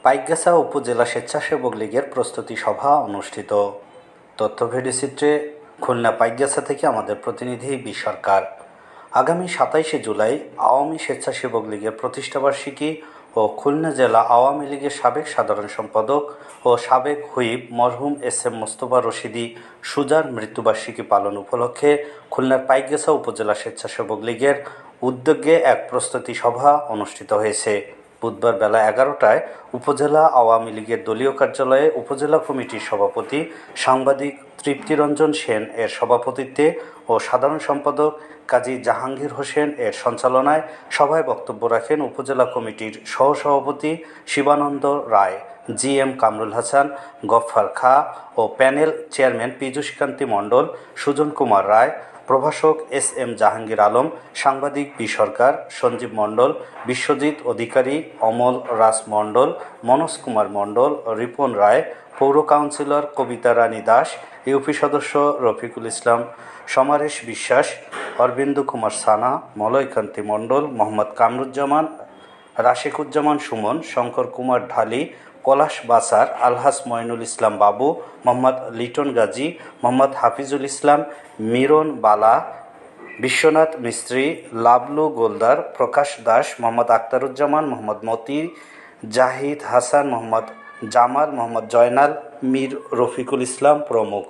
পাইকগাছা উপজেলা স্বেচ্ছাসেবক লীগের প্রস্তুতি সভা অনুষ্ঠিত। তথ্য ভিডিওচিত্রে খুলনা পাইকগাছা থেকে আমাদের প্রতিনিধি বি সরকার। আগামী 27শে জুলাই আওয়ামী স্বেচ্ছাসেবক লীগের প্রতিষ্ঠাবার্ষিকী ও খুলনা জেলা আওয়ামী লীগের সাবেক সাধারণ সম্পাদক ও সাবেক হুইপ মরহুম এস.এম. মোস্তফা রশিদী সুজার মৃত্যুবার্ষিকী পালন উপলক্ষে খুলনার পাইকগাছা উপজেলা স্বেচ্ছাসেবক লীগের উদ্যোগে এক প্রস্তুতি সভা অনুষ্ঠিত হয়েছে। বুধবার বেলা 11টায় উপজেলা আওয়ামী লীগের দলীয় কার্যালয়ে উপজেলা কমিটির সভাপতি সাংবাদিক তৃপ্তিরঞ্জন সেন এর সভাপতিত্বে ও সাধারণ সম্পাদক কাজী জাহাঙ্গীর হোসেন এর সঞ্চালনায় সভায় বক্তব্য রাখেন উপজেলা কমিটির সহসভাপতি শিবানন্দ রায়, জি.এম. কামরুল হাসান, গফফার খাঁ ও প্যানেল চেয়ারম্যান পীযূষকান্তি মণ্ডল, সুজন কুমার রায়, প্রভাষক এস.এম. জাহাঙ্গীর আলম, সাংবাদিক বি সরকার, সঞ্জীব মণ্ডল, বিশ্বজিৎ অধিকারী, অমল রাজ মণ্ডল, মনোজ কুমার মণ্ডল, রিপন রায়, পৌর কাউন্সিলর কবিতা রানী দাস, ইউপি সদস্য রফিকুল ইসলাম, সমারেশ বিশ্বাস, অরবিন্দু কুমার সানা, মলয়কান্তি মণ্ডল, মোহাম্মদ কামরুজ্জামান, রাশেকুজ্জামান সুমন, শঙ্কর কুমার ঢালি, পলাশ বাসার, আলহাজ মঈনুল ইসলাম বাবু, মোহাম্মদ লিটন গাজী, মোহাম্মদ হাফিজুল ইসলাম, মিরন বালা, বিশ্বনাথ মিস্ত্রি, লাবলু গোলদার, প্রকাশ দাস, মোহাম্মদ আখতারুজ্জামান, মোহাম্মদ মতি, জাহিদ হাসান, মোহাম্মদ জামাল, মোহাম্মদ জয়নাল, মীর রফিকুল ইসলাম প্রমুখ।